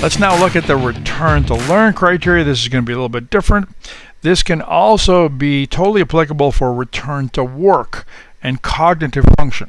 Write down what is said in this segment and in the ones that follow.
Let's now look at the return to learn criteria. This is going to be a little bit different. This can also be totally applicable for return to work and cognitive function.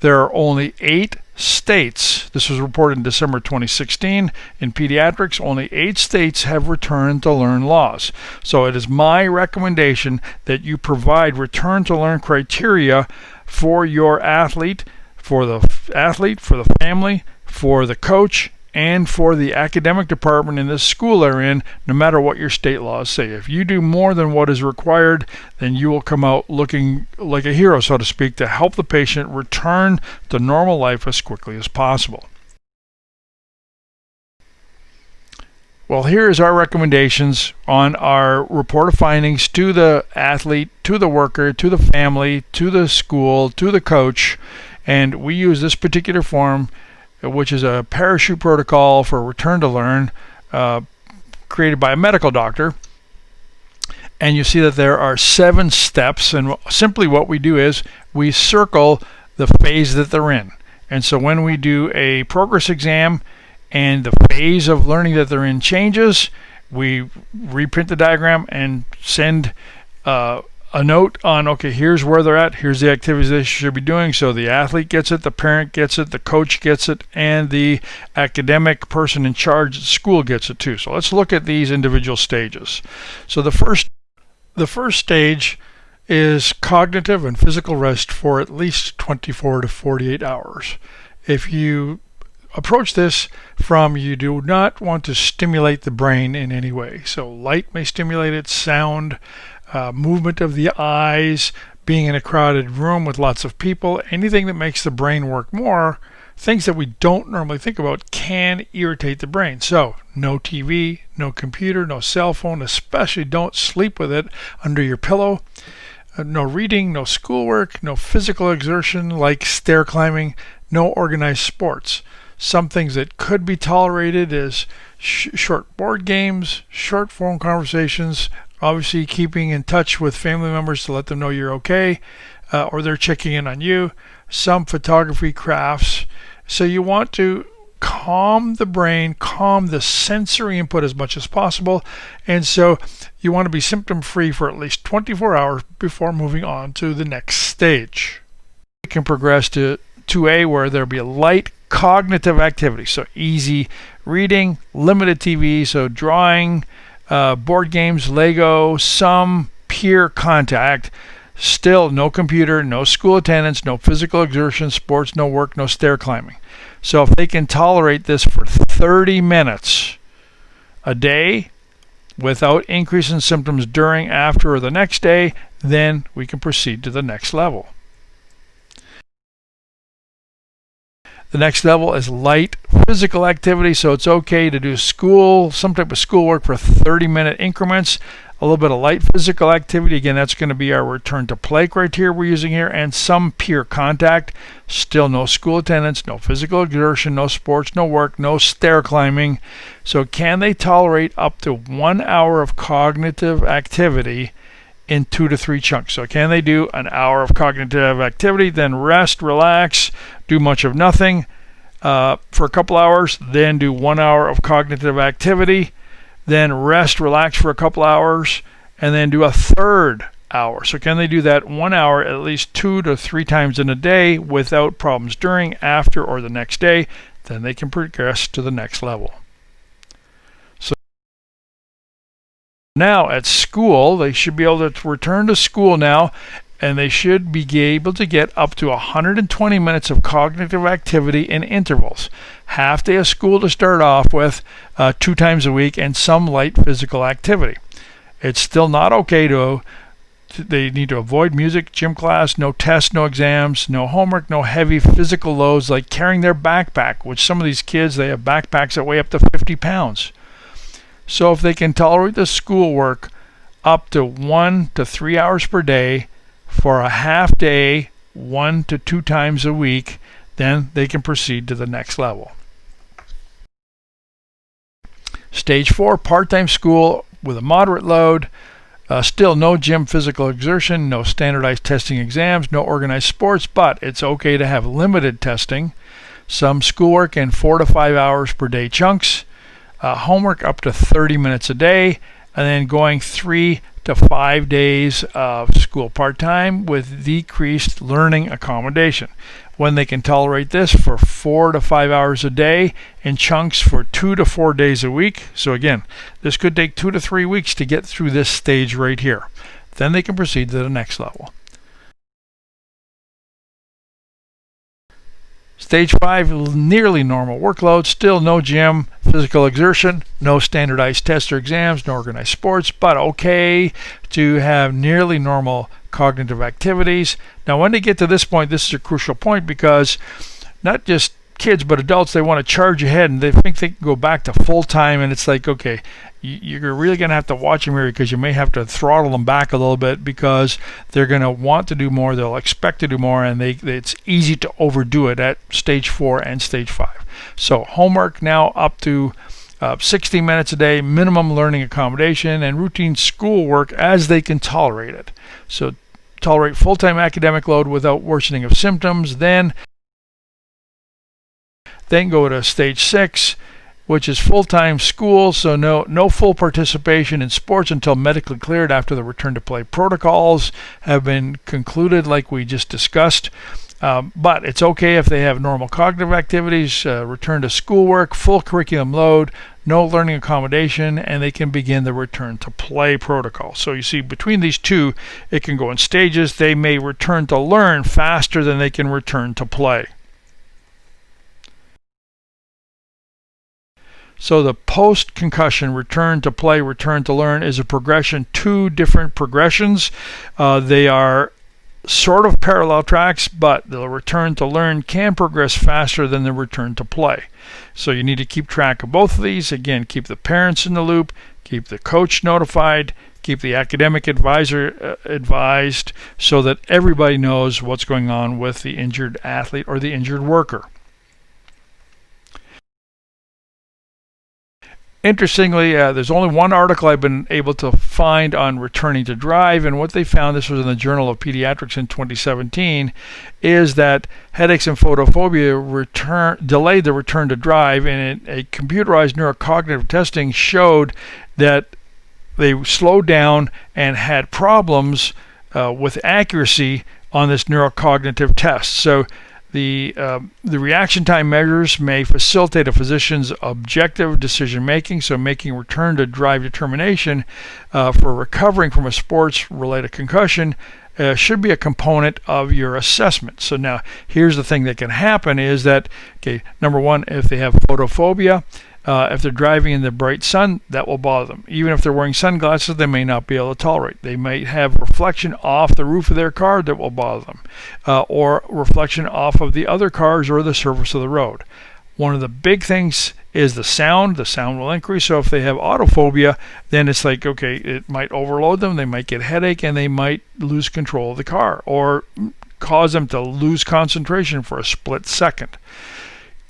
There are only 8 states, this was reported in December 2016, in pediatrics, only 8 states have return to learn laws. So it is my recommendation that you provide return to learn criteria for your athlete, for the family, for the coach, and for the academic department in the school they're in, no matter what your state laws say. If you do more than what is required, then you will come out looking like a hero, so to speak, to help the patient return to normal life as quickly as possible. Well, here is our recommendations on our report of findings to the athlete, to the worker, to the family, to the school, to the coach, and we use this particular form, which is a parachute protocol for return to learn, created by a medical doctor. And you see that there are 7 steps, and simply what we do is we circle the phase that they're in. And so when we do a progress exam and the phase of learning that they're in changes, we reprint the diagram and send a note on, okay, here's where they're at, here's the activities they should be doing. So the athlete gets it, the parent gets it, the coach gets it, and the academic person in charge at school gets it too. So let's look at these individual stages. So the first stage is cognitive and physical rest for at least 24 to 48 hours. If you approach this from, you do not want to stimulate the brain in any way. So light may stimulate it, sound, movement of the eyes, being in a crowded room with lots of people, anything that makes the brain work more, things that we don't normally think about can irritate the brain. So no TV, no computer, no cell phone, especially don't sleep with it under your pillow. No reading, no schoolwork, no physical exertion like stair climbing, no organized sports. Some things that could be tolerated is short board games, short phone conversations, obviously keeping in touch with family members to let them know you're okay, or they're checking in on you, some photography, crafts. So you want to calm the brain, calm the sensory input as much as possible, and so you want to be symptom-free for at least 24 hours before moving on to the next stage. You can progress to 2A, where there'll be a light cognitive activity, so easy reading, limited TV, so drawing, board games, Lego, some peer contact, still no computer, no school attendance, no physical exertion, sports, no work, no stair climbing. So if they can tolerate this for 30 minutes a day without increase in symptoms during, after, or the next day, then we can proceed to the next level. The next level is light physical activity, so it's okay to do some type of schoolwork for 30-minute increments, a little bit of light physical activity. Again, that's going to be our return to play criteria we're using here, and some peer contact. Still no school attendance, no physical exertion, no sports, no work, no stair climbing. So can they tolerate up to 1 hour of cognitive activity in 2 to 3 chunks? So can they do an hour of cognitive activity, then rest, relax, do much of nothing for a couple hours, then do 1 hour of cognitive activity, then rest, relax for a couple hours, and then do a third hour? So can they do that 1 hour at least 2 to 3 times in a day without problems during, after, or the next day? Then they can progress to the next level. Now at school, they should be able to return to school now, and they should be able to get up to 120 minutes of cognitive activity in intervals. Half day of school to start off with, 2 times a week, and some light physical activity. It's still not okay they need to avoid music, gym class, no tests, no exams, no homework, no heavy physical loads like carrying their backpack, which some of these kids, they have backpacks that weigh up to 50 pounds. So if they can tolerate the schoolwork up to 1 to 3 hours per day for a half day, 1 to 2 times a week, then they can proceed to the next level. Stage 4, part-time school with a moderate load. Still no gym physical exertion, no standardized testing exams, no organized sports, but it's okay to have limited testing. some schoolwork in 4 to 5 hours per day chunks, homework up to 30 minutes a day, and then going 3 to 5 days of school part-time with decreased learning accommodation. When they can tolerate this for 4 to 5 hours a day in chunks for 2 to 4 days a week. So again, this could take 2 to 3 weeks to get through this stage right here. Then they can proceed to the next level. Stage 5, nearly normal workload, still no gym, physical exertion, no standardized tests or exams, no organized sports, but okay to have nearly normal cognitive activities. Now, when they get to this point, this is a crucial point because not just kids but adults, they want to charge ahead and they think they can go back to full time, and it's like, okay, you're really going to have to watch them here because you may have to throttle them back a little bit because they're going to want to do more, they'll expect to do more, and it's easy to overdo it at stage 4 and stage 5. So homework now up to 60 minutes a day, minimum learning accommodation, and routine schoolwork as they can tolerate it. So tolerate full-time academic load without worsening of symptoms. Then go to stage 6, which is full-time school, so no full participation in sports until medically cleared after the return to play protocols have been concluded, like we just discussed. But it's okay if they have normal cognitive activities, return to schoolwork, full curriculum load, no learning accommodation, and they can begin the return to play protocol. So you see, between these two, it can go in stages. They may return to learn faster than they can return to play. So the post-concussion return to play, return to learn is a progression, 2 different progressions. They are sort of parallel tracks, but the return to learn can progress faster than the return to play. So you need to keep track of both of these. Again, keep the parents in the loop, keep the coach notified, keep the academic advisor advised so that everybody knows what's going on with the injured athlete or the injured worker. Interestingly, there's only one article I've been able to find on returning to drive, and what they found, this was in the Journal of Pediatrics in 2017, is that headaches and photophobia delayed the return to drive, and a computerized neurocognitive testing showed that they slowed down and had problems with accuracy on this neurocognitive test. So the reaction time measures may facilitate a physician's objective decision making, so making return to drive determination for recovering from a sports-related concussion should be a component of your assessment. So now here's the thing that can happen is that, okay, number one, if they have photophobia, if they're driving in the bright sun, that will bother them. Even if they're wearing sunglasses, they may not be able to tolerate. They might have reflection off the roof of their car that will bother them, or reflection off of the other cars or the surface of the road. One of the big things is the sound. The sound will increase. So if they have autophobia, then it's like, okay, it might overload them. They might get a headache and they might lose control of the car or cause them to lose concentration for a split second.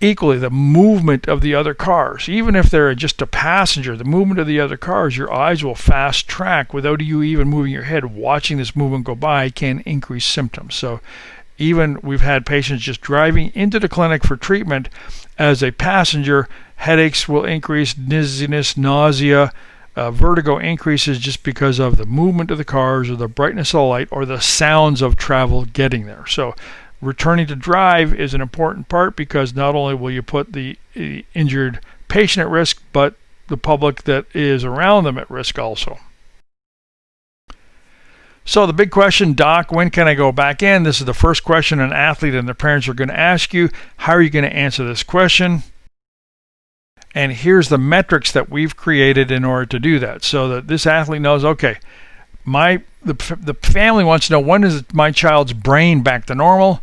Equally, the movement of the other cars, even if they're just a passenger, the movement of the other cars, your eyes will fast track without you even moving your head. Watching this movement go by can increase symptoms. So even we've had patients just driving into the clinic for treatment as a passenger, headaches will increase, dizziness, nausea, vertigo increases just because of the movement of the cars or the brightness of the light or the sounds of travel getting there. So returning to drive is an important part because not only will you put the injured patient at risk, but the public that is around them at risk also. So the big question, Doc, when can I go back in? This is the first question an athlete and their parents are going to ask you. How are you going to answer this question? And here's the metrics that we've created in order to do that, so that this athlete knows, okay, the family wants to know, when is my child's brain back to normal?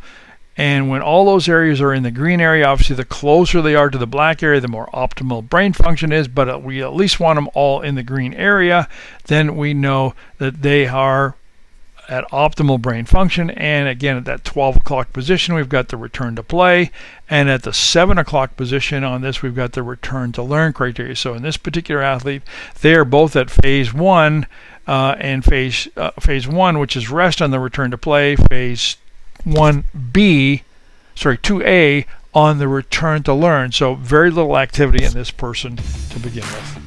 And when all those areas are in the green area, obviously the closer they are to the black area, the more optimal brain function is, but we at least want them all in the green area. Then we know that they are at optimal brain function. And again, at that 12 o'clock position, we've got the return to play. And at the 7 o'clock position on this, we've got the return to learn criteria. So in this particular athlete, they are both at phase 1 and phase 1, which is rest on the return to play, phase 2A on the return to learn. So very little activity in this person to begin with.